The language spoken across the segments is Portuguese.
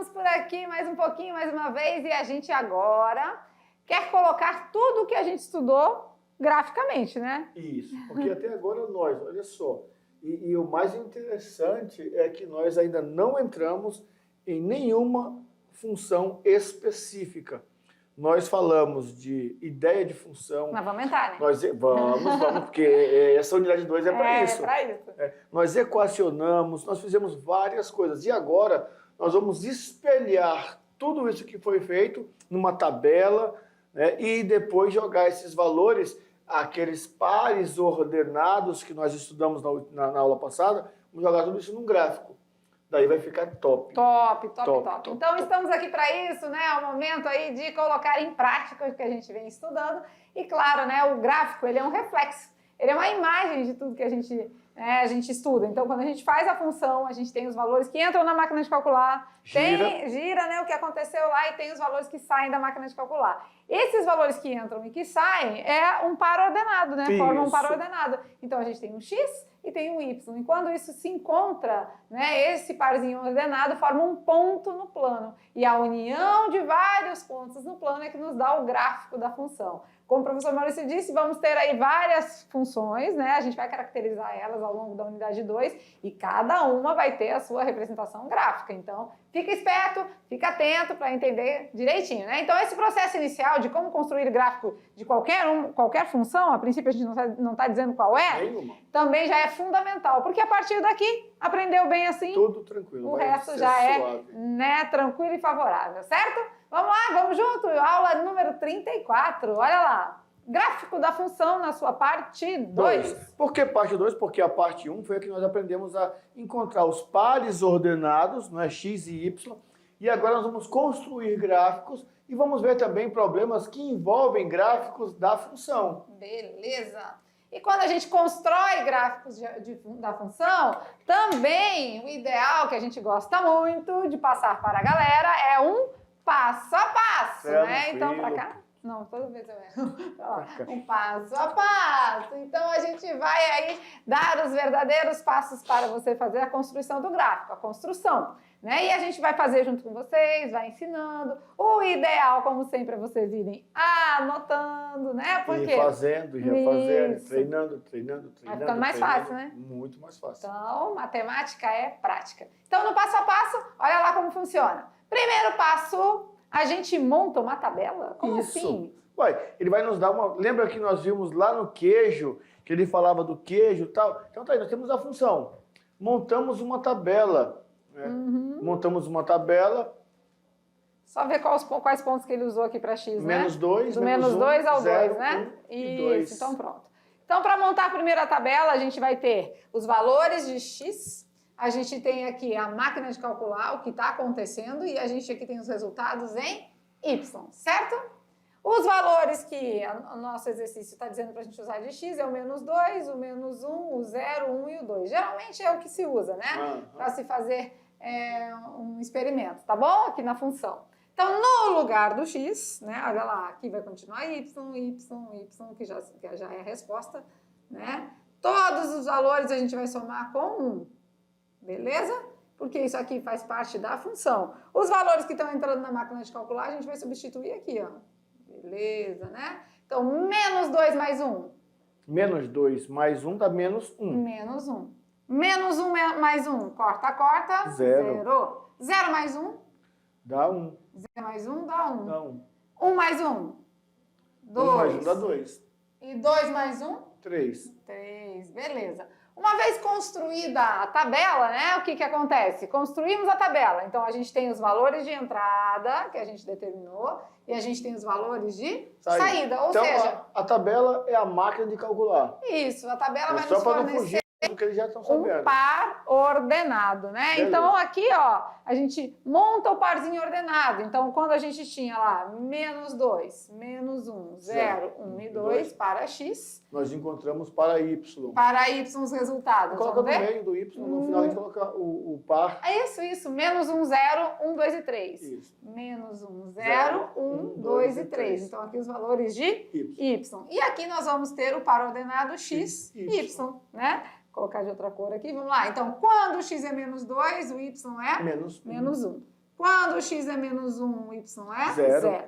Estamos por aqui mais um pouquinho, mais uma vez, e a gente agora quer colocar tudo o que a gente estudou graficamente, né? Isso, porque até agora nós, olha só, e o mais interessante é que nós ainda não entramos em nenhuma função específica. Nós falamos de ideia de função. Mas vamos entrar, né? Vamos, porque essa unidade 2 é para isso. É para isso. Nós equacionamos, nós fizemos várias coisas. E agora nós vamos espelhar tudo isso que foi feito numa tabela, né, e depois jogar esses valores, aqueles pares ordenados que nós estudamos na aula passada, vamos jogar tudo isso num gráfico. Daí vai ficar top. Top. Então estamos aqui para isso, né? É o momento aí de colocar em prática o que a gente vem estudando. E claro, né? O gráfico, ele é um reflexo. Ele é uma imagem de tudo que a gente estuda. Então, quando a gente faz a função, a gente tem os valores que entram na máquina de calcular, gira, né, o que aconteceu lá, e tem os valores que saem da máquina de calcular. Esses valores que entram e que saem é um par ordenado, né? Formam um par ordenado. Então, a gente tem um x e tem um y. E quando isso se encontra, né, esse parzinho ordenado forma um ponto no plano. E a união de vários pontos no plano é que nos dá o gráfico da função. Como o professor Maurício disse, vamos ter aí várias funções, né? A gente vai caracterizar elas ao longo da unidade 2 e cada uma vai ter a sua representação gráfica. Então, fica esperto, fica atento para entender direitinho, né? Então, esse processo inicial de como construir gráfico de qualquer função, a princípio a gente não está dizendo qual é, também já é fundamental, porque a partir daqui, aprendeu bem assim, tudo tranquilo, o resto já suave. É, né, tranquilo e favorável, certo? Vamos lá, vamos junto? Aula número 34, olha lá. Gráfico da função na sua parte 2. Por que parte 2? Porque a parte 1 foi a que nós aprendemos a encontrar os pares ordenados, não é, x e y, e agora nós vamos construir gráficos e vamos ver também problemas que envolvem gráficos da função. Beleza! E quando a gente constrói gráficos da função, também o ideal, que a gente gosta muito de passar para a galera, é um passo a passo, né? Então, para cá? Não, toda vez eu erro. Um passo a passo. Então, a gente vai aí dar os verdadeiros passos para você fazer a construção do gráfico, a construção, né? E a gente vai fazer junto com vocês, vai ensinando. O ideal, como sempre, é vocês irem anotando, né? Porque... E fazendo, e refazendo, treinando. Vai ficando mais fácil, né? Muito mais fácil. Então, matemática é prática. Então, no passo a passo, olha lá como funciona. Primeiro passo, a gente monta uma tabela? Como assim? Ué, ele vai nos dar uma... Lembra que nós vimos lá no queijo, que ele falava do queijo e tal? Então tá aí, nós temos a função. Montamos uma tabela. Né? Montamos uma tabela. Só ver quais pontos que ele usou aqui para x, né? Menos 2. Do menos 2 ao 2, né? 1 e 2. Então pronto. Então, para montar a primeira tabela, a gente vai ter os valores de x. A gente tem aqui a máquina de calcular o que está acontecendo e a gente aqui tem os resultados em y, certo? Os valores que o nosso exercício está dizendo para a gente usar de x é o menos 2, o menos 1, o 0, o 1 e o 2. Geralmente é o que se usa, né? Para se fazer um experimento, tá bom? Aqui na função. Então, no lugar do x, né? Olha lá, aqui vai continuar y, que já é a resposta, né? Todos os valores a gente vai somar com 1. Beleza? Porque isso aqui faz parte da função. Os valores que estão entrando na máquina de calcular, a gente vai substituir aqui, ó. Beleza, né? Então, menos 2 mais 1. Menos 2 mais 1 dá menos 1. Menos 1. Menos 1 mais 1. Corta. 0. 0 mais 1. Dá 1. 0 mais 1 dá 1. Dá 1. 1 mais 1. 2. 1 mais 1 dá 2. E 2 mais 1? 3. 3. Beleza. Uma vez construída a tabela, né, o que acontece? Construímos a tabela, então a gente tem os valores de entrada, que a gente determinou, e a gente tem os valores de saída, ou então, seja... a tabela é a máquina de calcular. Isso, a tabela vai nos fornecer do que eles já estão sabendo. Um par ordenado, né? Beleza. Então, aqui, ó, a gente monta o parzinho ordenado. Então, quando a gente tinha lá menos 2, menos 1, 0, 1 e 2 para x. Nós encontramos para y. Para y os resultados. Coloca no meio do y, no final a gente coloca o par. É isso. Menos 1, 0, 1, 2 e 3. Isso. Menos 1, 0, 1, 2 e 3. Então, aqui os valores de y. E aqui nós vamos ter o par ordenado x, y, né? Vou colocar de outra cor aqui, vamos lá. Então, quando o x é menos 2, o y é menos 1. Quando o x é menos 1, o y é Zero. 0.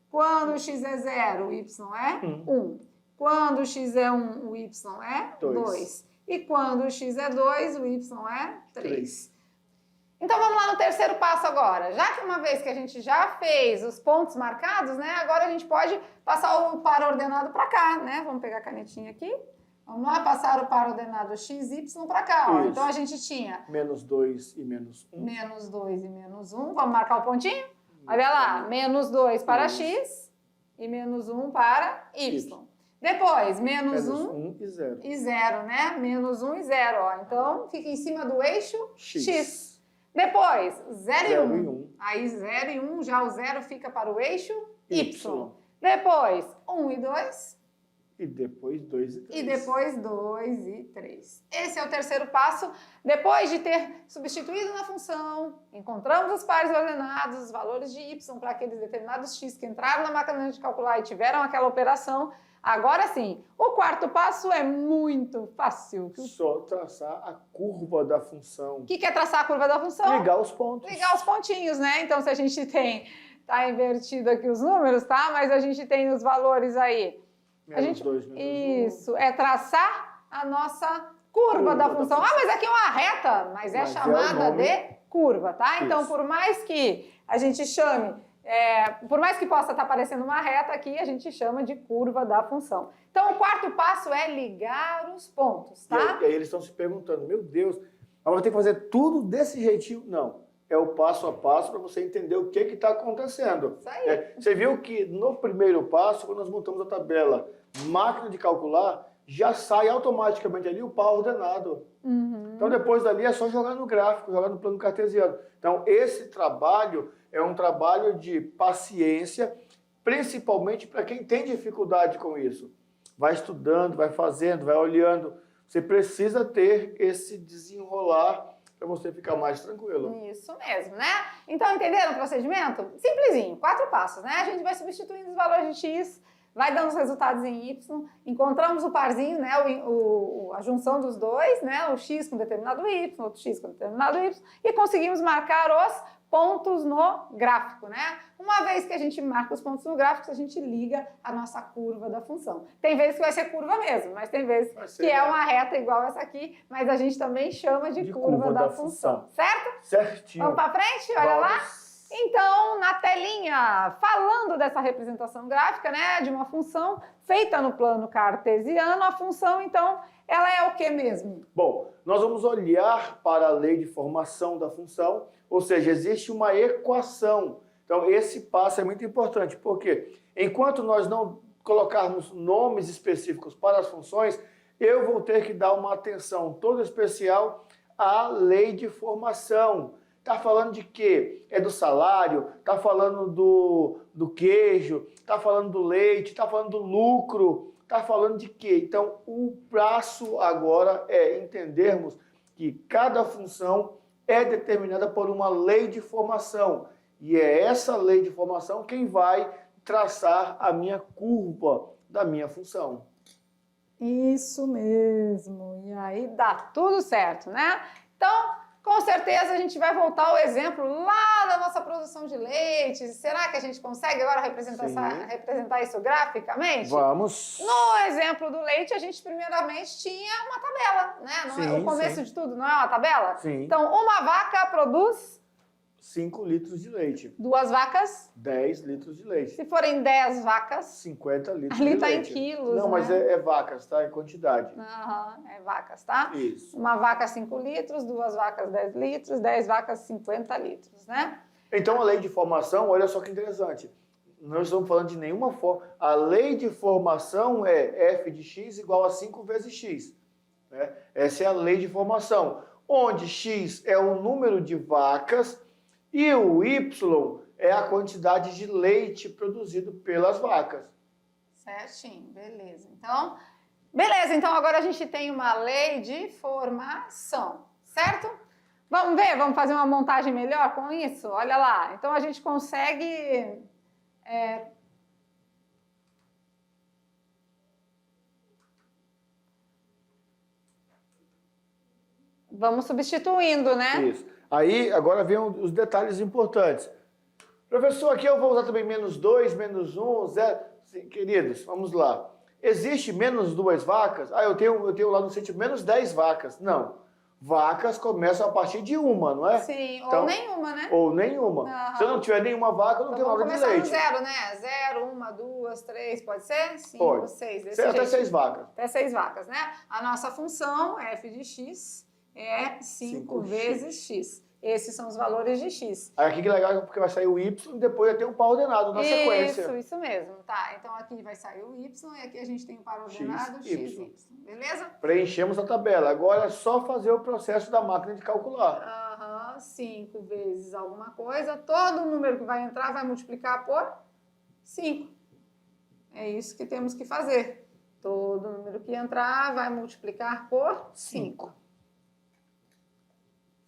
Quando o x é 0, o y é 1. Quando o x é 1, o y é 2. E quando o x é 2, o y é 3. Então vamos lá no terceiro passo agora. Já que uma vez que a gente já fez os pontos marcados, né? Agora a gente pode passar o par ordenado para cá, né? Vamos pegar a canetinha aqui. Vamos lá, passar o par ordenado x, y para cá. Ó. Então a gente tinha... menos 2 e menos 1. Menos 2 e menos 1. Vamos marcar o pontinho? Olha lá, menos 2 para x e menos 1 para y. Depois, menos 1 e 0, né? Menos 1 e 0, ó. Então, fica em cima do eixo x. Depois, 0 e 1. Aí, 0 e 1, já o 0 fica para o eixo y. Depois, 1 e 2. E depois 2 e 3. E depois 2 e 3. Esse é o terceiro passo. Depois de ter substituído na função, encontramos os pares ordenados, os valores de y para aqueles determinados x que entraram na máquina de calcular e tiveram aquela operação. Agora sim, o quarto passo é muito fácil. Só traçar a curva da função. O que é traçar a curva da função? Ligar os pontos. Ligar os pontinhos, né? Então, se a gente tem... Tá invertido aqui os números, tá? Mas a gente tem os valores aí. Menos 2, menos 1. Isso, é traçar a nossa curva da função. Ah, mas aqui é uma reta, mas é chamada de curva, tá? Então, por mais que a gente chame, por mais que possa estar parecendo uma reta aqui, a gente chama de curva da função. Então, o quarto passo é ligar os pontos, tá? E aí eles estão se perguntando, meu Deus, eu vou ter que fazer tudo desse jeitinho? Não. É o passo a passo para você entender o que está acontecendo. Isso aí. Você viu que no primeiro passo, quando nós montamos a tabela máquina de calcular, já sai automaticamente ali o par ordenado. Então depois dali é só jogar no gráfico, jogar no plano cartesiano. Então esse trabalho é um trabalho de paciência, principalmente para quem tem dificuldade com isso. Vai estudando, vai fazendo, vai olhando. Você precisa ter esse desenrolar para você ficar mais tranquilo. Isso mesmo, né? Então, entenderam o procedimento? Simplesinho, 4 passos, né? A gente vai substituindo os valores de x, vai dando os resultados em y, encontramos o parzinho, né? A junção dos dois, né? O x com determinado y, outro x com determinado y, e conseguimos marcar os pontos no gráfico, né? Uma vez que a gente marca os pontos no gráfico, a gente liga a nossa curva da função. Tem vezes que vai ser curva mesmo, mas tem vezes que é uma reta igual essa aqui, mas a gente também chama de curva da função. Certo? Certinho. Vamos para frente? Olha lá. Então, na telinha, falando dessa representação gráfica, né, de uma função feita no plano cartesiano, a função, então, ela é o que mesmo? Bom, nós vamos olhar para a lei de formação da função, ou seja, existe uma equação. Então, esse passo é muito importante, porque enquanto nós não colocarmos nomes específicos para as funções, eu vou ter que dar uma atenção toda especial à lei de formação. Está falando de quê? É do salário, está falando do queijo, está falando do leite, está falando do lucro, está falando de quê? Então, o passo agora é entendermos que cada função é determinada por uma lei de formação. E é essa lei de formação quem vai traçar a minha curva da minha função. Isso mesmo. E aí dá tudo certo, né? Então, com certeza a gente vai voltar ao exemplo lá da nossa produção de leite. Será que a gente consegue agora representar isso graficamente? Vamos. No exemplo do leite, a gente primeiramente tinha uma tabela, né? Não é o começo de tudo, não é uma tabela? Sim. Então, uma vaca produz 5 litros de leite. 2 vacas? 10 litros de leite. Se forem 10 vacas? 50 litros ali de tá leite. Em quilos, não, né? mas é vacas, tá? Em quantidade. É vacas, tá? Isso. Uma vaca 5 litros, 2 vacas 10 litros, 10 vacas 50 litros, né? Então a lei de formação, olha só que interessante. Não estamos falando de nenhuma forma. A lei de formação é f de x igual a 5 vezes x. Né? Essa é a lei de formação. Onde x é o número de vacas e o y é a quantidade de leite produzido pelas vacas. Certinho, beleza. Então agora a gente tem uma lei de formação, certo? Vamos ver? Vamos fazer uma montagem melhor com isso? Olha lá. Então a gente consegue... Vamos substituindo, né? Isso. Aí, agora vem os detalhes importantes. Professor, aqui eu vou usar também -2, -1, 0. Queridos, vamos lá. Existe menos 2 vacas? Eu tenho lá no sítio -10 vacas. Não. Vacas começam a partir de uma, não é? Sim, então, ou nenhuma, né? Ou nenhuma. Uhum. Se eu não tiver nenhuma vaca, eu não tenho nada de leite. Vamos começar no 0, né? 0, 1, 2, 3, pode ser? 5, 6. Até 6 vacas. Até 6 vacas, né? A nossa função, f de x, é 5 vezes x. Esses são os valores de x. Aí aqui que legal, porque vai sair o y e depois vai ter um par ordenado na sequência. Isso mesmo. Tá, então aqui vai sair o y e aqui a gente tem o par ordenado x, y. Beleza? Preenchemos a tabela. Agora é só fazer o processo da máquina de calcular. 5 vezes alguma coisa. Todo número que vai entrar vai multiplicar por 5. É isso que temos que fazer. Todo número que entrar vai multiplicar por 5.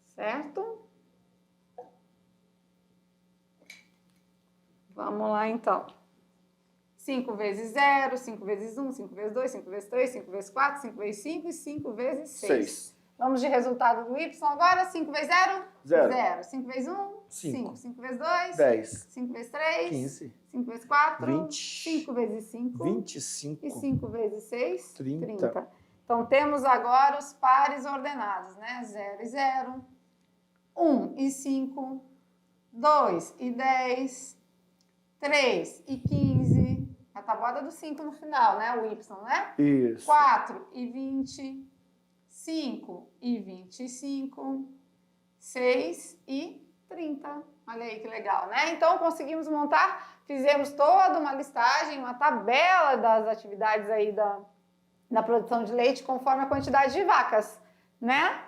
Certo? Vamos lá, então. 5 vezes 0, 5 vezes 1, 5 vezes 2, 5 vezes 3, 5 vezes 4, 5 vezes 5 e 5 vezes 6. Vamos de resultado do y agora. 5 vezes 0? 0. 5 vezes 1? 5. 5 vezes 2? 10. 5 vezes 3? 15. 5 vezes 4? 20. 5 vezes 5? 25. E 5 vezes 6? 30. Então, temos agora os pares ordenados, né? 0 e 0. 1 e 5. 2 e 10. 3 e 15. A tabuada do 5 no final, né? O y, né? Isso. 4 e 20. 5 e 25. 6 e 30. Olha aí que legal, né? Então, conseguimos montar, fizemos toda uma listagem, uma tabela das atividades aí da produção de leite conforme a quantidade de vacas, né?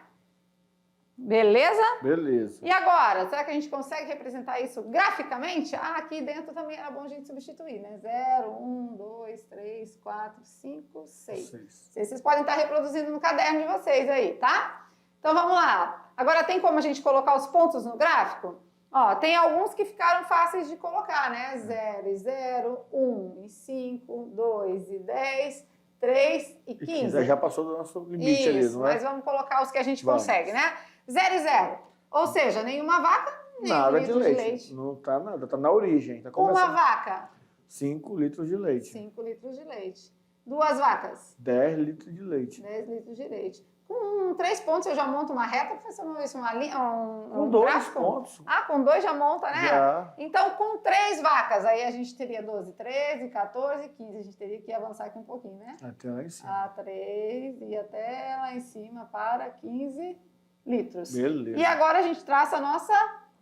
Beleza? Beleza. E agora, será que a gente consegue representar isso graficamente? Aqui dentro também era bom a gente substituir, né? 0, 1, 2, 3, 4, 5, 6. Vocês podem estar reproduzindo no caderno de vocês aí, tá? Então vamos lá. Agora tem como a gente colocar os pontos no gráfico? Ó, tem alguns que ficaram fáceis de colocar, né? 0 e 0, 1 e 5, 2 e 10, 3 e 15. Já passou do nosso limite ali, não é? Mas vamos colocar os que a gente consegue, né? 0 e 0. Ou seja, nenhuma vaca, nem nada litro de leite. Não tá nada, tá na origem. Tá uma vaca. 5 litros de leite. 5 litros de leite. 2 vacas. 10 litros de leite. 10 litros de leite. Com 3 pontos eu já monto uma reta, professor Maurício, uma linha, com 2 pontos. Com 2 já monta, né? Já. Então, com 3 vacas, aí a gente teria 12, 13, 14, 15. A gente teria que avançar aqui um pouquinho, né? Até lá em cima. 3 e até lá em cima para 15 litros. Beleza. E agora a gente traça a nossa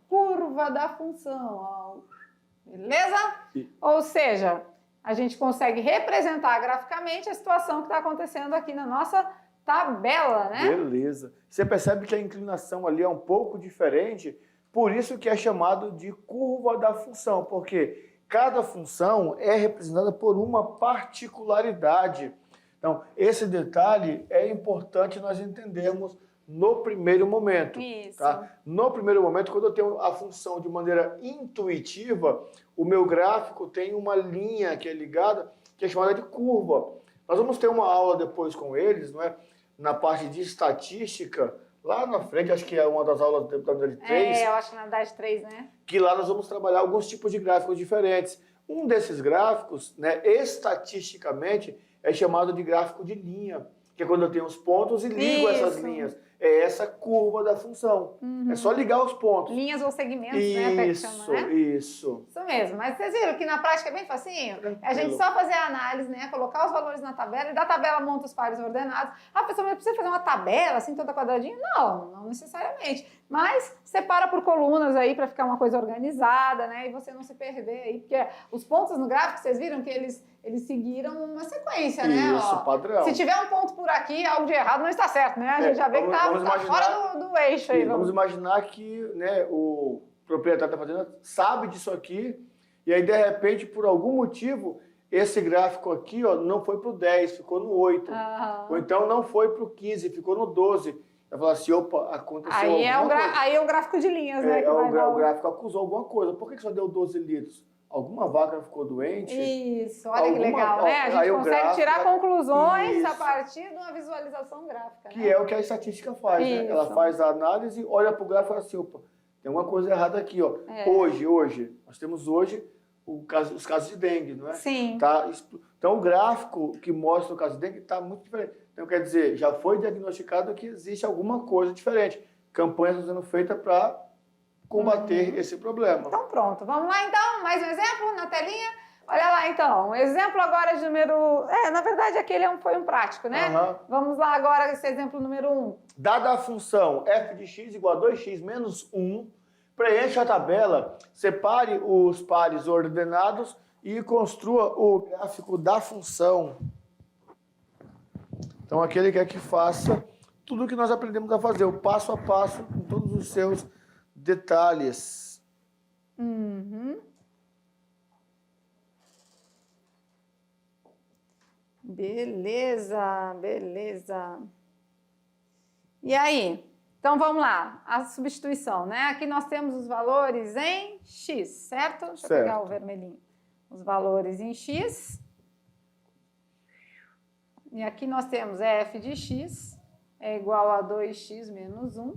curva da função. Beleza? Ou seja, a gente consegue representar graficamente a situação que está acontecendo aqui na nossa tabela, né? Beleza. Você percebe que a inclinação ali é um pouco diferente, por isso que é chamado de curva da função, porque cada função é representada por uma particularidade. Então, esse detalhe é importante nós entendermos no primeiro momento. Isso. Tá? No primeiro momento, quando eu tenho a função de maneira intuitiva, o meu gráfico tem uma linha que é ligada, que é chamada de curva. Nós vamos ter uma aula depois com eles, não é? Na parte de estatística, lá na frente, acho que é uma das aulas da unidade 3. Eu acho que na unidade 3, né? Que lá nós vamos trabalhar alguns tipos de gráficos diferentes. Um desses gráficos, né, estatisticamente, é chamado de gráfico de linha, que é quando eu tenho os pontos e ligo essas linhas. É essa curva da função. É só ligar os pontos. Linhas ou segmentos, né? Isso, né? Isso. Isso mesmo. Mas vocês viram que na prática é bem facinho? É a gente só fazer a análise, né? Colocar os valores na tabela e da tabela monta os pares ordenados. Pessoal, mas precisa fazer uma tabela assim, toda quadradinha? Não necessariamente. Mas separa por colunas aí para ficar uma coisa organizada, né? E você não se perder aí. Porque os pontos no gráfico, vocês viram que eles seguiram uma sequência, né? Isso, padrão. Se tiver um ponto por aqui, algo de errado não está certo, né? A gente já vê que tá fora do eixo aí. Vamos imaginar que, né, o proprietário da fazenda sabe disso aqui e aí, de repente, por algum motivo, esse gráfico aqui, ó, não foi para o 10, ficou no 8. Ou então não foi para o 15, ficou no 12. Vai falar assim, opa, aconteceu alguma coisa. Aí é o gráfico de linhas, né? O gráfico acusou alguma coisa. Por que só deu 12 litros? alguma vaca ficou doente. Isso, olha que legal, né? A gente consegue tirar conclusões a partir de uma visualização gráfica, né? Que é o que a estatística faz, né? Ela faz a análise, olha para o gráfico e fala assim, opa, tem uma coisa errada aqui, ó. Hoje, nós temos hoje os casos de dengue, não é? Sim. Então, o gráfico que mostra o caso de dengue está muito diferente. Então, quer dizer, já foi diagnosticado que existe alguma coisa diferente. Campanhas estão sendo feitas para combater esse problema. Então, pronto. Vamos lá, então. Mais um exemplo na telinha. Olha lá, então. Um exemplo agora de número... na verdade, aquele foi um prático, né? Vamos lá agora, esse exemplo número 1. Dada a função f de x igual a 2x menos 1, preencha a tabela, separe os pares ordenados e construa o gráfico da função. Então, aqui ele quer que faça tudo o que nós aprendemos a fazer, o passo a passo, com todos os seus detalhes. Beleza, beleza. E aí? Então, vamos lá. A substituição, né? Aqui nós temos os valores em x, certo? Deixa eu pegar o vermelhinho. Os valores em x. E aqui nós temos f de x é igual a 2x menos 1.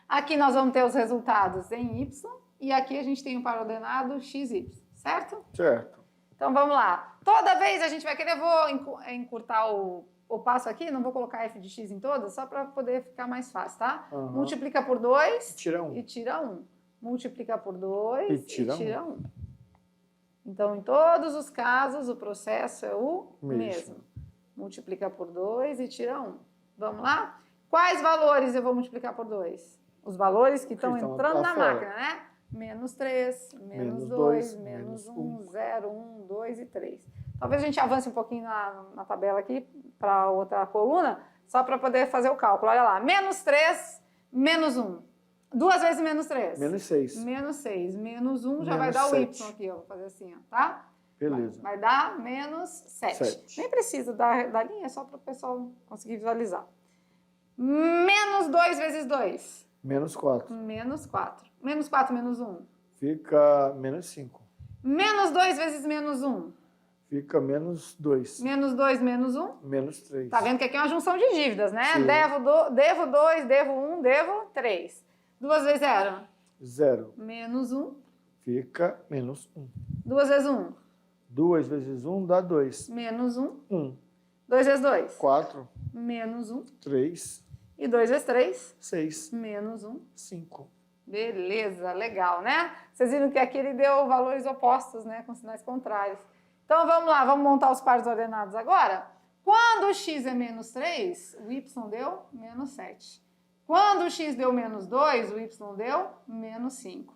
Aqui nós vamos ter os resultados em y. E aqui a gente tem o par ordenado x, y, certo? Certo. Então, vamos lá. Toda vez a gente vai querer, vou encurtar o passo aqui, não vou colocar f de x em todas, só para poder ficar mais fácil, tá? Multiplica por 2 e tira 1. Multiplica por 2 e tira 1. Então, em todos os casos, o processo é o mesmo. Multiplica por 2 e tira 1. Vamos lá? Quais valores eu vou multiplicar por 2? Os valores que estão entrando na máquina, né? Menos 3, menos 2, menos 1, 0, 1, 2 e 3. Talvez a gente avance um pouquinho na tabela aqui para outra coluna, só para poder fazer o cálculo. Olha lá, menos 3, menos 1. 2 vezes menos 3. Menos 6. Menos 6. Menos 1 já vai dar o y aqui, ó. Vou fazer assim, ó, tá? Beleza. Vai dar menos 7. Nem precisa da linha, é só para o pessoal conseguir visualizar. Menos 2 vezes 2. Menos 4. Menos 4. Menos 4 menos 1. Fica menos 5. Menos 2 vezes menos 1. Fica menos 2. Menos 2 menos 1. Menos 3. Tá vendo que aqui é uma junção de dívidas, né? Sim. Devo 2, devo 1, devo 3. 2 vezes 0. 0. Menos 1. Fica menos 1. 2 vezes 1. 2 vezes 1 dá 2. Menos 1. 1. 2 vezes 2. 4. Menos 1. 3. E 2 vezes 3. 6. Menos 1. 5. Beleza, legal, né? Vocês viram que aqui ele deu valores opostos, né? Com sinais contrários. Então, vamos lá, vamos montar os pares ordenados agora. Quando o x é menos 3, o y deu menos 7. Quando o x deu menos 2, o y deu menos 5.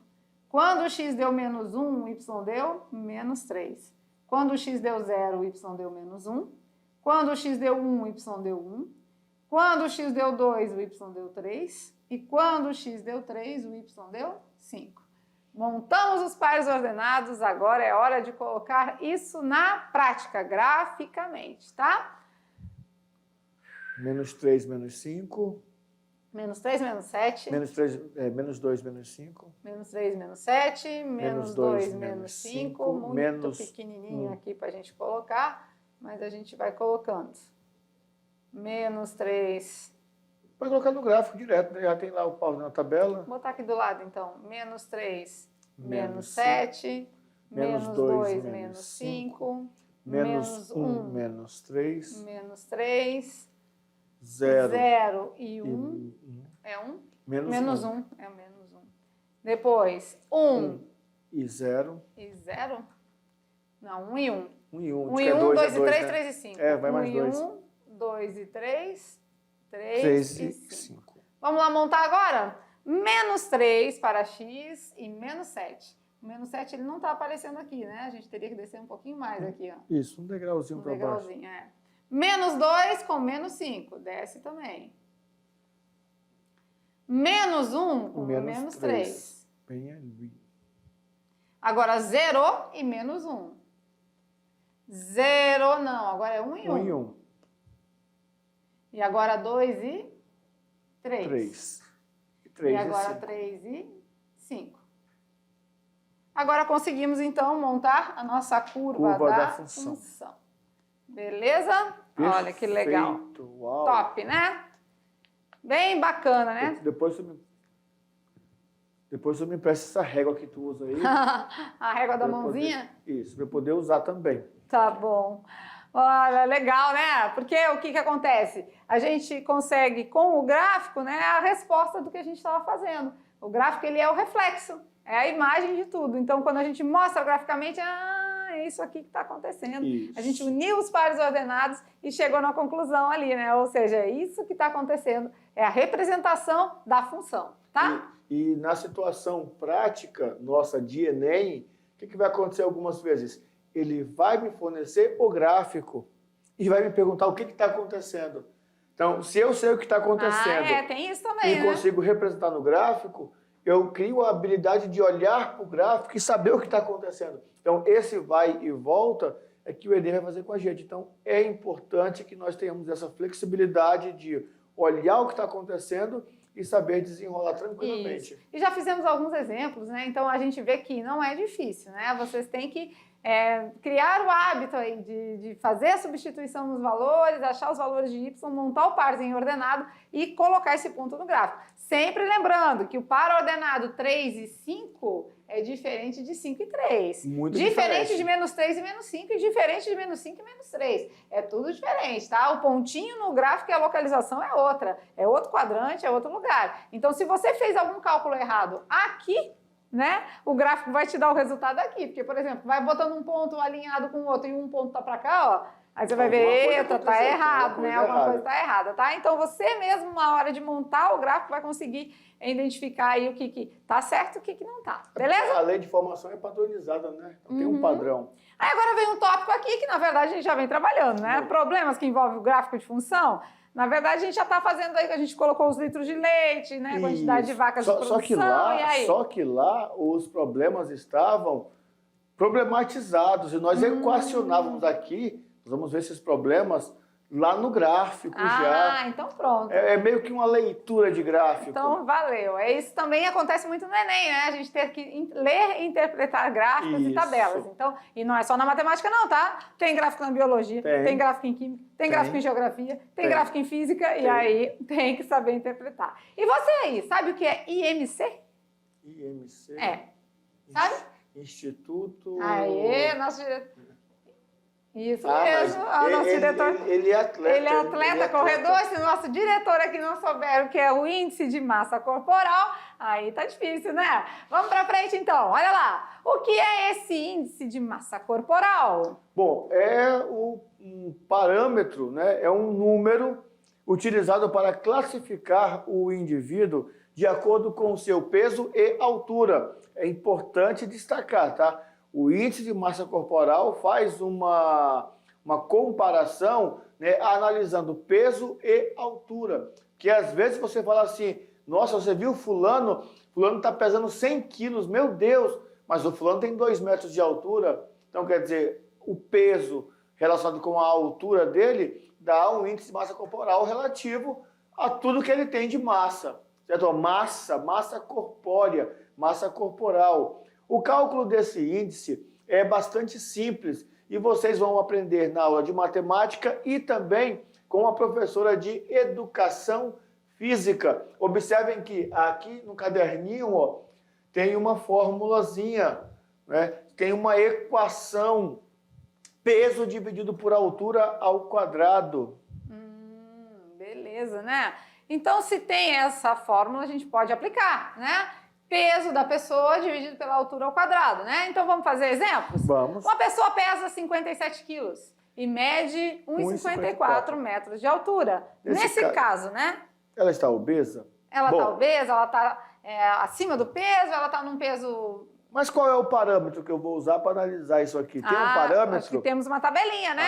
Quando o x deu menos 1, o y deu menos 3. Quando o x deu 0, o y deu menos 1. Quando o x deu 1, o y deu 1. Quando o x deu 2, o y deu 3. E quando o x deu 3, o y deu 5. Montamos os pares ordenados, agora é hora de colocar isso na prática, graficamente, tá? Menos 3, menos 5. Menos 3, menos 7. Menos 3, menos 2, menos 5. Menos 3, menos 7. Menos 2, menos 5. Muito menos pequenininho aqui para a gente colocar, mas a gente vai colocando. Menos 3. Pode colocar no gráfico direto, né? Já tem lá o pau na tabela. Vou botar aqui do lado, então. Menos 3, menos 7. Menos 2, menos 5. Menos 1, menos 3. Menos 3. 0 e 1. É 1? Menos 1. É menos 1. Depois, 1 e 0. E 0? Não, 1 e 1. 1 e 1. 1 e 1, 2 e 3, 3 e 5. É, vai mais 2. 1 e 1, 2 e 3, 3 e 5. Vamos lá montar agora? Menos 3 para x e menos 7. O menos 7 ele não está aparecendo aqui, né? A gente teria que descer um pouquinho mais aqui, ó. Isso, um degrauzinho para baixo. É. Menos 2 com menos 5. Desce também. Menos 1 com menos 3. Bem ali. Agora 0 e menos 1. 0 não, agora é 1 e 1. 1 e 1. E agora 2 e 3. 3. E agora 3 e 5. Agora conseguimos, então, montar a nossa curva da função. Beleza? Perfeito. Olha que legal. Uau. Top, né? Bem bacana, né? Depois você me empresta essa régua que tu usa aí. A régua da mãozinha? Isso, para eu poder usar também. Tá bom. Olha, legal, né? Porque o que acontece? A gente consegue, com o gráfico, né, a resposta do que a gente estava fazendo. O gráfico, ele é o reflexo, é a imagem de tudo. Então, quando a gente mostra graficamente, é isso aqui que está acontecendo. Isso. A gente uniu os pares ordenados e chegou na conclusão ali, né? Ou seja, é isso que está acontecendo, é a representação da função, tá? E na situação prática nossa de Enem, o que vai acontecer algumas vezes? Ele vai me fornecer o gráfico e vai me perguntar o que está acontecendo. Então, se eu sei o que está acontecendo tem isso também, e consigo representar no gráfico, eu crio a habilidade de olhar para o gráfico e saber o que está acontecendo. Então, esse vai e volta é que o Enem vai fazer com a gente. Então, é importante que nós tenhamos essa flexibilidade de olhar o que está acontecendo e saber desenrolar tranquilamente. Isso. E já fizemos alguns exemplos, né? Então, a gente vê que não é difícil, né? Vocês têm que criar o hábito aí de fazer a substituição nos valores, achar os valores de Y, montar o parzinho ordenado e colocar esse ponto no gráfico. Sempre lembrando que o par ordenado 3 e 5 é diferente de 5 e 3. Muito diferente de menos 3 e menos 5 e diferente de menos 5 e menos 3. É tudo diferente, tá? O pontinho no gráfico e a localização é outra. É outro quadrante, é outro lugar. Então, se você fez algum cálculo errado aqui, né? O gráfico vai te dar o resultado aqui, porque, por exemplo, vai botando um ponto alinhado com o outro e um ponto tá para cá, ó, aí você vai ver, eita, tá errado, né? Alguma coisa tá errada, tá? Então, você mesmo, na hora de montar o gráfico, vai conseguir identificar aí o que tá certo e o que não tá, beleza? A lei de formação é padronizada, né? Então, tem um padrão. Aí agora vem um tópico aqui que, na verdade, a gente já vem trabalhando, né? Problemas que envolvem o gráfico de função. Na verdade, a gente já está fazendo aí, que a gente colocou os litros de leite, né? A quantidade de vacas de produção, e aí? Só que lá os problemas estavam problematizados e nós equacionávamos aqui, nós vamos ver esses problemas lá no gráfico já. Ah, então pronto. É meio que uma leitura de gráfico. Então, valeu. Isso também acontece muito no Enem, né? A gente ter que ler e interpretar gráficos e tabelas. Então, e não é só na matemática não, tá? Tem gráfico na biologia, tem gráfico em química, tem gráfico em geografia, tem gráfico em física, e aí tem que saber interpretar. E você aí, sabe o que é IMC? IMC? Sabe? Instituto... Aê, nosso diretor... Isso mesmo, o nosso diretor. Ele é atleta. Ele é atleta, corredor. Se o nosso diretor aqui não souber o que é o índice de massa corporal, aí tá difícil, né? Vamos pra frente então, olha lá. O que é esse índice de massa corporal? Bom, é um parâmetro, né? É um número utilizado para classificar o indivíduo de acordo com o seu peso e altura. É importante destacar, tá? O índice de massa corporal faz uma comparação, né, analisando peso e altura. Que às vezes você fala assim, nossa, você viu fulano está pesando 100 quilos, meu Deus, mas o fulano tem 2 metros de altura. Então, quer dizer, o peso relacionado com a altura dele dá um índice de massa corporal relativo a tudo que ele tem de massa. Certo? Massa corpórea, massa corporal. O cálculo desse índice é bastante simples e vocês vão aprender na aula de matemática e também com a professora de educação física. Observem que aqui no caderninho, ó, tem uma formulazinha, né? Tem uma equação, peso dividido por altura ao quadrado. Beleza, né? Então, se tem essa fórmula, a gente pode aplicar, né? Peso da pessoa dividido pela altura ao quadrado, né? Então, vamos fazer exemplos? Vamos. Uma pessoa pesa 57 quilos e mede 1,54 metros de altura. Nesse caso, né? Ela está obesa? Ela está obesa, ela está acima do peso, ela está num peso... Mas qual é o parâmetro que eu vou usar para analisar isso aqui? Tem um parâmetro? Acho que temos uma tabelinha, né?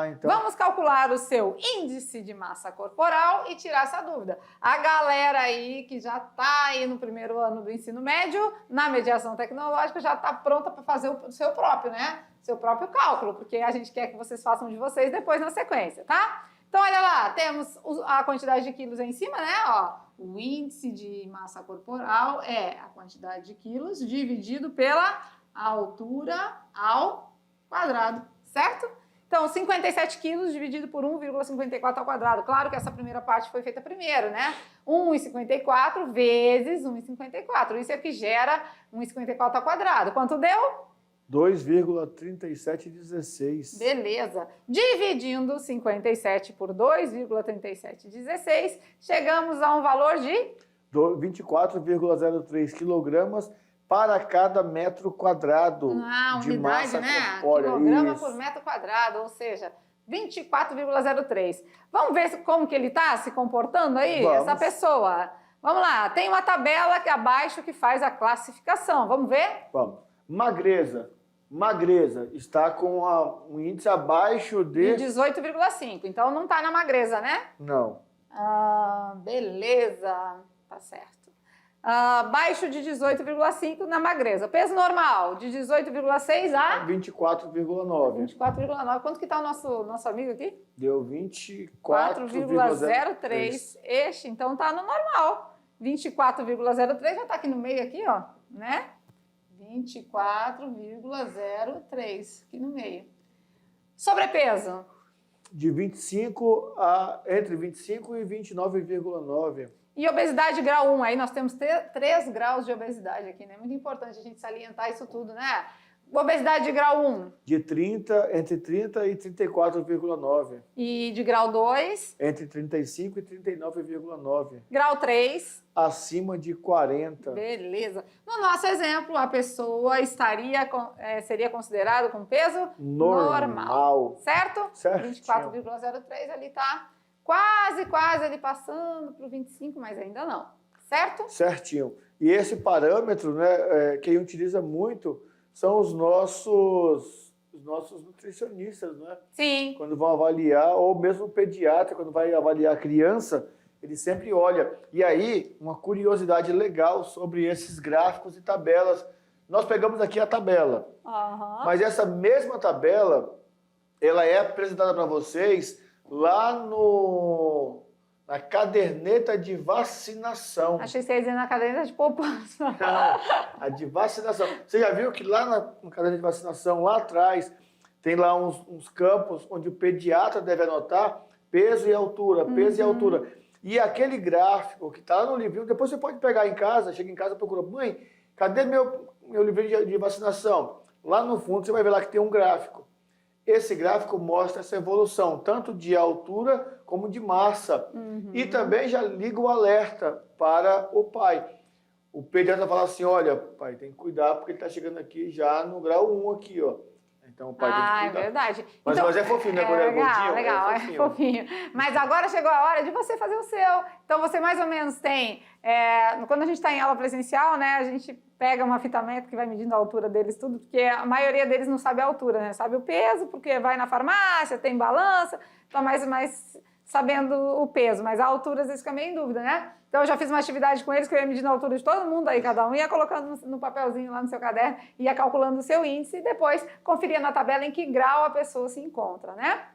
Então... Vamos calcular o seu índice de massa corporal e tirar essa dúvida. A galera aí que já está aí no primeiro ano do ensino médio, na mediação tecnológica, já está pronta para fazer o seu próprio, né? Seu próprio cálculo, porque a gente quer que vocês façam de vocês depois na sequência, tá? Então, olha lá, temos a quantidade de quilos aí em cima, né? Ó, o índice de massa corporal é a quantidade de quilos dividido pela a altura ao quadrado, certo? Então, 57 quilos dividido por 1,54 ao quadrado. Claro que essa primeira parte foi feita primeiro, né? 1,54 vezes 1,54. Isso é o que gera 1,54 ao quadrado. Quanto deu? 2,3716. Beleza. Dividindo 57 por 2,3716, chegamos a um valor de 24,03 quilogramas para cada metro quadrado de unidade, massa né? corpórea. Quilograma Isso. por metro quadrado, ou seja, 24,03. Vamos ver como que ele está se comportando aí, Vamos. essa pessoa. Vamos lá, tem uma tabela aqui abaixo que faz a classificação. Vamos ver? Vamos. Magreza. Magreza está com um índice abaixo De de... 18,5. Então não está na magreza, né? Não. Beleza. Tá certo. Abaixo de 18,5 na magreza. Peso normal, de 18,6 a 24,9. 24,9. Quanto que está o nosso amigo aqui? Deu 24,03. Este, então tá no normal. 24,03 já está aqui no meio aqui, ó, né? 24,03 aqui no meio. Sobrepeso. De 25 entre 25 e 29,9. E obesidade grau 1, aí nós temos 3 graus de obesidade aqui, né? Muito importante a gente salientar isso tudo, né? Obesidade de grau 1. De entre 30 e 34,9. E de grau 2. Entre 35 e 39,9. Grau 3. Acima de 40. Beleza. No nosso exemplo, a pessoa seria considerada com peso normal. Certo? Certo. 24,03 ali tá quase ali passando para o 25, mas ainda não. Certo? Certinho. E esse parâmetro, né, quem utiliza muito são os nossos nutricionistas, né? Sim. Quando vão avaliar, ou mesmo o pediatra, quando vai avaliar a criança, ele sempre olha. E aí, uma curiosidade legal sobre esses gráficos e tabelas. Nós pegamos aqui a tabela, mas essa mesma tabela, ela é apresentada para vocês lá na caderneta de vacinação. Achei que você ia dizer na caderneta de poupança. Não, a de vacinação. Você já viu que lá na caderneta de vacinação, lá atrás, tem lá uns campos onde o pediatra deve anotar peso e altura, peso e altura. E aquele gráfico que está lá no livrinho, depois você pode pegar em casa, chega em casa e procura, mãe, cadê meu livrinho de vacinação? Lá no fundo você vai ver lá que tem um gráfico. Esse gráfico mostra essa evolução, tanto de altura como de massa. E também já liga o alerta para o pai. O pediatra fala assim, olha, pai, tem que cuidar porque ele está chegando aqui já no grau 1 aqui, ó. Então o pai tem que cuidar. É verdade. Mas é fofinho, né? Quando é gordinho, legal, é fofinho. Mas agora chegou a hora de você fazer o seu. Então você mais ou menos tem... quando a gente está em aula presencial, né, a gente pega uma fita métrica que vai medindo a altura deles tudo, porque a maioria deles não sabe a altura, né? Sabe o peso, porque vai na farmácia, tem balança, tá mais sabendo o peso, mas a altura às vezes fica meio em dúvida, né? Então eu já fiz uma atividade com eles que eu ia medindo a altura de todo mundo, aí cada um ia colocando no papelzinho lá no seu caderno, ia calculando o seu índice e depois conferia na tabela em que grau a pessoa se encontra, né?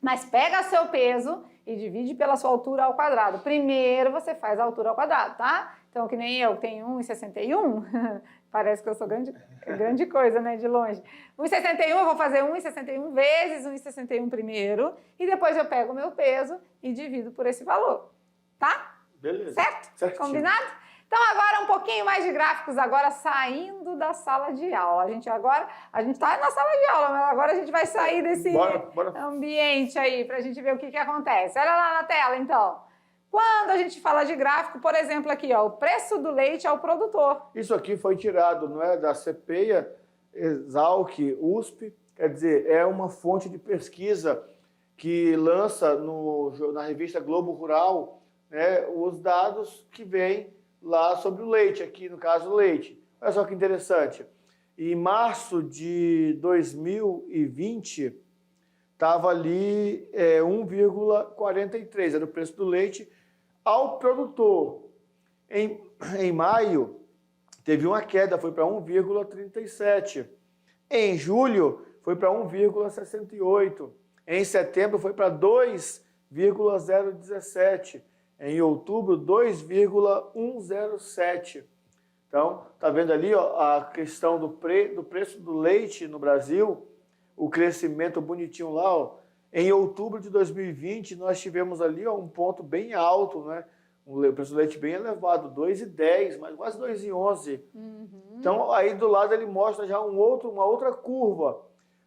Mas pega seu peso e divide pela sua altura ao quadrado. Primeiro você faz a altura ao quadrado, tá? Então, que nem eu, que tenho 1,61, parece que eu sou grande coisa, né, de longe. 1,61, eu vou fazer 1,61 vezes 1,61 primeiro, e depois eu pego o meu peso e divido por esse valor, tá? Beleza. Certo? Certinho. Combinado? Então, agora um pouquinho mais de gráficos, agora saindo da sala de aula. A gente está na sala de aula, mas agora a gente vai sair desse ambiente aí, para a gente ver o que acontece. Olha lá na tela, então. Quando a gente fala de gráfico, por exemplo, aqui, ó, o preço do leite ao produtor. Isso aqui foi tirado, não é, da CPEA, Exalc, USP, quer dizer, é uma fonte de pesquisa que lança na revista Globo Rural, né, os dados que vêm lá sobre o leite, aqui no caso o leite. Olha só que interessante. Em março de 2020, estava ali 1,43, era o preço do leite ao produtor. Em maio, teve uma queda, foi para 1,37. Em julho, foi para 1,68. Em setembro, foi para 2,017. Em outubro, 2,107. Então, tá vendo ali ó, a questão do preço do leite no Brasil, o crescimento bonitinho lá, ó. Em outubro de 2020, nós tivemos ali ó, um ponto bem alto, né? O preço do leite bem elevado, 2,10, mas quase 2,11. Então, aí do lado ele mostra já uma outra curva,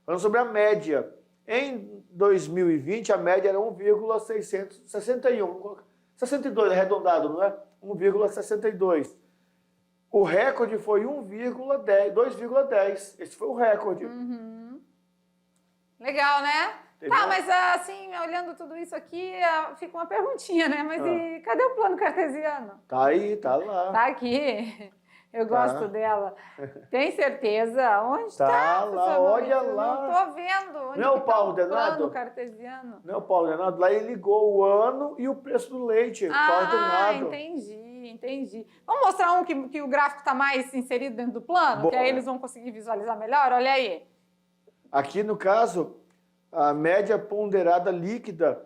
falando sobre a média. Em 2020, a média era 1,661, 62 arredondado, não é? 1,62. O recorde foi 2,10. Esse foi o recorde. Legal, né? Entendeu? Tá, mas assim, olhando tudo isso aqui, fica uma perguntinha, né? Mas e cadê o plano cartesiano? Tá aí, tá lá. Tá aqui. Eu gosto dela. Tem certeza? Onde Tá tá? lá, olha lá. Não tô vendo. Onde Não é o que pau tá o ordenado? plano cartesiano? Não é o pau ordenado? Lá ele ligou o ano e o preço do leite. Pau ordenado. Entendi. Vamos mostrar um que o gráfico está mais inserido dentro do plano? Bora. Que aí eles vão conseguir visualizar melhor? Olha aí. Aqui, no caso, a média ponderada líquida,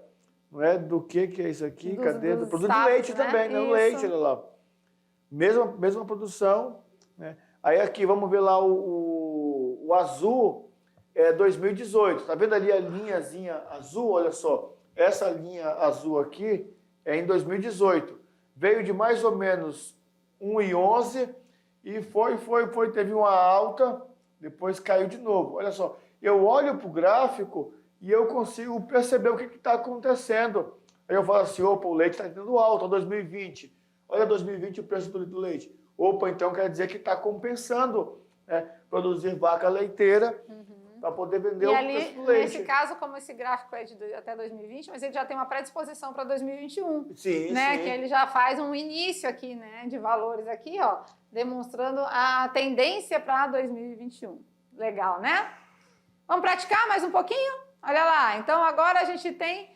não é? Do que é isso aqui? Cadê? Do produto de leite, né? Também, né? O leite, olha lá. Mesma produção, né? Aí aqui, vamos ver lá o azul, é 2018. Tá vendo ali a linhazinha azul? Olha só. Essa linha azul aqui é em 2018. Veio de mais ou menos 1,11 e teve uma alta, depois caiu de novo. Olha só. Eu olho para o gráfico e eu consigo perceber o que está acontecendo. Aí eu falo assim, opa, o leite está tendo alta, 2020. Olha 2020 o preço do litro do leite. Opa, então quer dizer que está compensando, né, produzir vaca leiteira para poder vender e o ali, preço do leite. nesse caso, como esse gráfico é até 2020, mas ele já tem uma predisposição para 2021. Sim, né? sim. Que ele já faz um início aqui, né, de valores aqui, ó, demonstrando a tendência para 2021. Legal, né? Vamos praticar mais um pouquinho? Olha lá, então agora a gente tem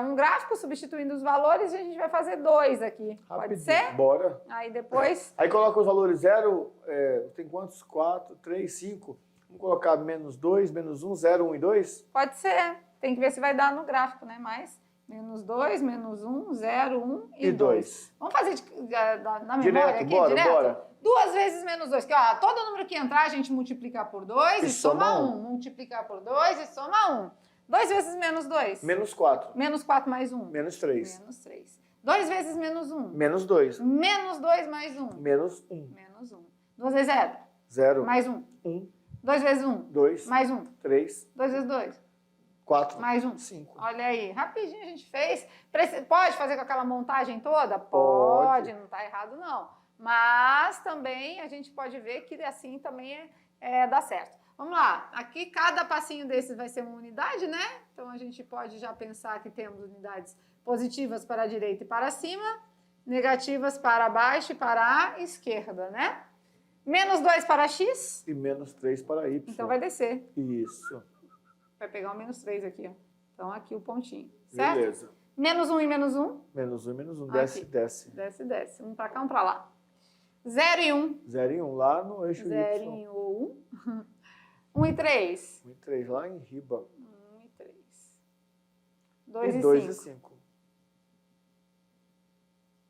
um gráfico substituindo os valores e a gente vai fazer 2 aqui. Rapidinho. Pode ser? Bora. Aí depois... Aí coloca os valores 0, tem quantos? 4, 3, 5. Vamos colocar menos 2, menos 1, 0, 1 e 2? Pode ser. Tem que ver se vai dar no gráfico, né? Mais menos 2, menos 1, 0, 1 e 2. Vamos fazer na memória aqui, direto? Bora. 2 vezes menos 2. Que, ó, todo número que entrar, a gente multiplica por 2 e soma 1. Multiplicar por 2 e soma 1. 2 vezes menos 2. Menos 4. Menos 4 mais 1. Menos 3. Menos 3. 2 vezes menos 1. Menos 2. Menos 2 mais 1. Menos 1. Menos 1. 2 vezes 0. 0. Mais 1. 1. 2 vezes 1. 2. Mais 1. 3. 2 vezes 2. 4. Mais 1. 5. Olha aí, rapidinho a gente fez. Pode fazer com aquela montagem toda? Pode. Não está errado não. Mas também a gente pode ver que assim também dá certo. Vamos lá, aqui cada passinho desses vai ser uma unidade, né? Então a gente pode já pensar que temos unidades positivas para a direita e para cima, negativas para baixo e para a esquerda, né? Menos 2 para x. E menos 3 para y. Então vai descer. Isso. Vai pegar o menos 3 aqui, ó. Então aqui o pontinho, certo? Beleza. Menos 1 e menos 1. Menos 1 e menos 1. Aqui. Desce, desce. Desce, desce. Um para cá, um para lá. 0 e 1. 0 e 1 lá no eixo 0 Y. e 1. 1 e 3. 1 e 3 lá em riba. 1 e 3. 2 e e 2 e 5. 5.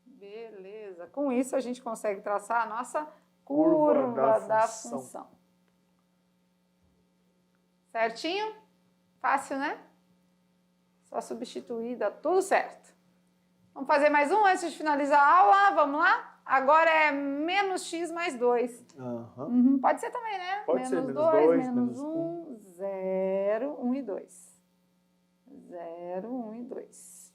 Beleza. Com isso a gente consegue traçar a nossa curva da função. Certinho? Fácil, né? Só substituir, dá tudo certo. Vamos fazer mais um antes de finalizar a aula? Vamos lá? Agora é menos x mais 2. Pode ser também, né? Pode ser, menos 2, menos menos 1, 0, 1 e 2. 0, 1 e 2.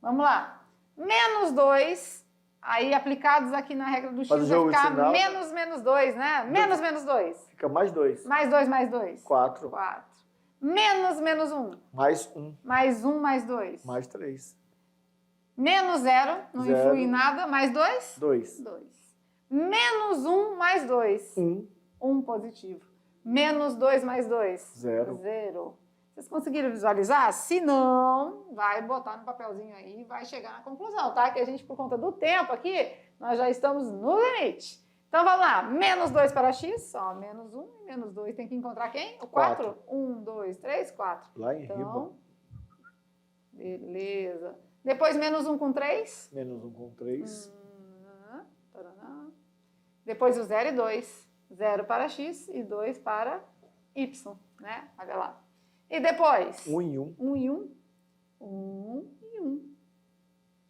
Vamos lá. Menos 2, aí aplicados aqui na regra do x, vai ficar menos menos 2, né? Menos menos 2. Fica mais 2. Mais 2 mais 2. 4. 4. Menos menos 1. Mais 1. Mais 1 mais 2. Mais 3. Menos 0, não 0. influi em nada. Mais 2? 2. 2. Menos 1 mais 2. 1. 1 positivo. Menos 2 mais 2? 0. 0. Vocês conseguiram visualizar? Se não, vai botar no papelzinho aí e vai chegar na conclusão, tá? Que a gente, por conta do tempo aqui, nós já estamos no limite. Então, vamos lá. Menos 2 para x, ó, menos 1 e menos 2. Tem que encontrar quem? O 4? 1, 2, 3, 4. Lá em então, riba. Beleza. Depois, menos 1 com 3. Menos 1 com 3. Depois o 0 e 2. 0 para x e 2 para y, né? Olha lá. E depois? 1 e 1. 1 e 1. 1 e 1.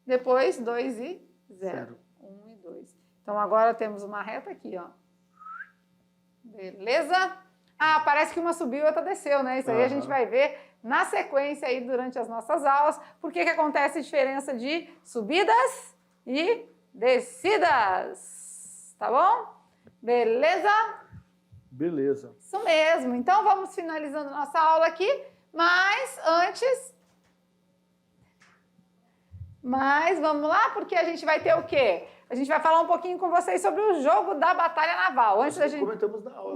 Depois 2 e 0. 1 e 2. Então agora temos uma reta aqui, ó. Beleza? Ah, parece que uma subiu e outra desceu, né? Isso aí a gente vai ver na sequência aí durante as nossas aulas. Por que acontece a diferença de subidas e descidas? Tá bom? Beleza? Beleza. Isso mesmo. Então vamos finalizando nossa aula aqui, mas antes... Mas vamos lá, porque a gente vai ter o quê? A gente vai falar um pouquinho com vocês sobre o jogo da Batalha Naval. Antes da gente... Comentamos na aula.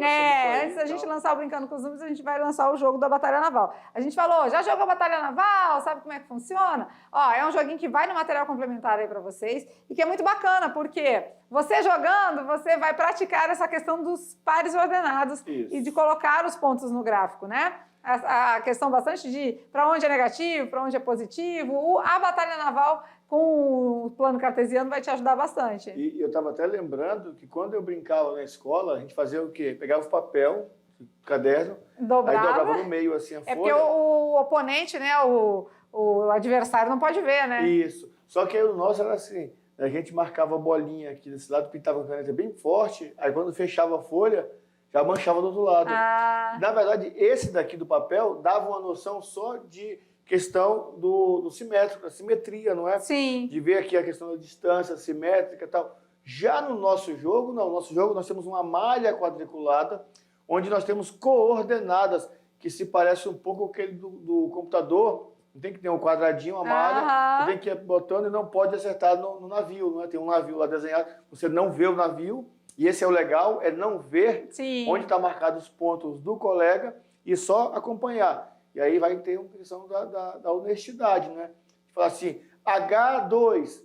antes da gente lançar o Brincando com os Números, a gente vai lançar o jogo da Batalha Naval. A gente falou, já jogou Batalha Naval? Sabe como é que funciona? Ó, é um joguinho que vai no material complementar aí para vocês e que é muito bacana, porque você jogando, você vai praticar essa questão dos pares ordenados e de colocar os pontos no gráfico, né? A questão bastante de para onde é negativo, para onde é positivo. A Batalha Naval com o plano cartesiano vai te ajudar bastante. E eu estava até lembrando que quando eu brincava na escola, a gente fazia o quê? Pegava o papel, o caderno, aí dobrava no meio assim a folha. É porque o oponente, né, o adversário não pode ver, né? Isso. Só que aí o nosso era assim, a gente marcava a bolinha aqui desse lado, pintava a caneta bem forte, aí quando fechava a folha, já manchava do outro lado. Na verdade, esse daqui do papel dava uma noção só de questão do simétrico, da simetria, não é? Sim. De ver aqui a questão da distância simétrica e tal. Já no nosso jogo, não. No nosso jogo nós temos uma malha quadriculada, onde nós temos coordenadas, que se parece um pouco com aquele do computador. Não tem que ter um quadradinho, uma malha, você tem que ir botando e não pode acertar no navio, não é? Tem um navio lá desenhado, você não vê o navio, e esse é o legal, é não ver onde está marcados os pontos do colega e só acompanhar. E aí vai ter uma questão da honestidade, né? Falar assim, H2.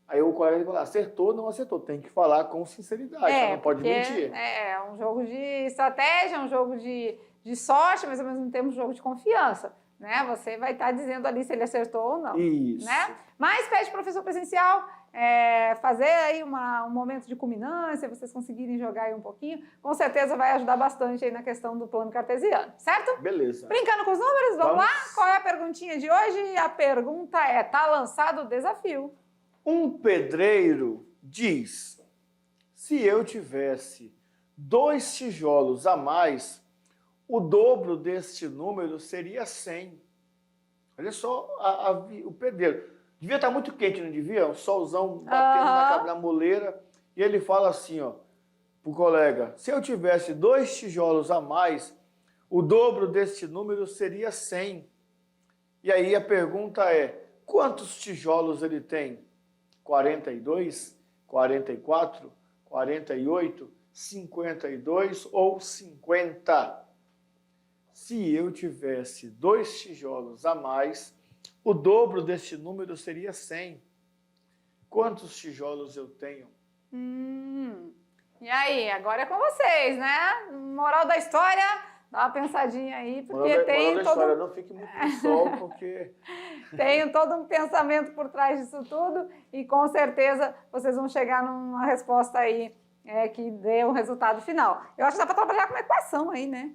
Aí o colega vai falar, acertou ou não acertou. Tem que falar com sinceridade, não pode mentir. É um jogo de estratégia, um jogo de sorte, mas ao mesmo tempo um jogo de confiança. Né? Você vai estar dizendo ali se ele acertou ou não. Isso. Né? Mas pede professor presencial fazer aí um momento de culminância, vocês conseguirem jogar aí um pouquinho, com certeza vai ajudar bastante aí na questão do plano cartesiano, certo? Beleza. Brincando com os números, vamos lá? Qual é a perguntinha de hoje? A pergunta é, tá lançado o desafio. Um pedreiro diz, se eu tivesse 2 tijolos a mais, o dobro deste número seria 100. Olha só o pedreiro. Devia estar muito quente, não devia? Um solzão batendo na moleira. E ele fala assim, ó, pro colega, se eu tivesse 2 tijolos a mais, o dobro deste número seria 100. E aí a pergunta é, quantos tijolos ele tem? 42, 44, 48, 52 ou 50? Se eu tivesse 2 tijolos a mais, o dobro deste número seria 100. Quantos tijolos eu tenho? E aí, agora é com vocês, né? Moral da história, dá uma pensadinha aí, porque tem todo... História, não fique muito no sol, porque... Tem todo um pensamento por trás disso tudo e com certeza vocês vão chegar numa resposta aí que dê um resultado final. Eu acho que dá para trabalhar com uma equação aí, né?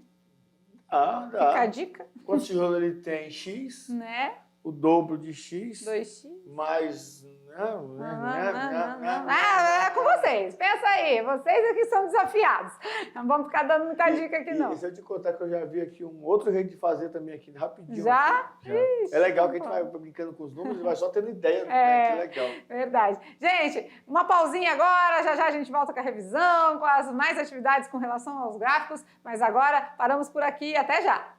Dá. Fica a dica. Quantos tijolos ele tem? X. Né? O dobro de X. 2x. Mais... É com vocês. Pensa aí. Vocês aqui são desafiados. Não vamos ficar dando muita dica aqui, não. E se eu te contar que eu já vi aqui um outro jeito de fazer também aqui, rapidinho. Já? Ixi, é legal que a gente vai brincando com os números e vai só tendo ideia. Né? Que legal. Verdade. Gente, uma pausinha agora. Já já a gente volta com a revisão, com as mais atividades com relação aos gráficos. Mas agora paramos por aqui. Até já.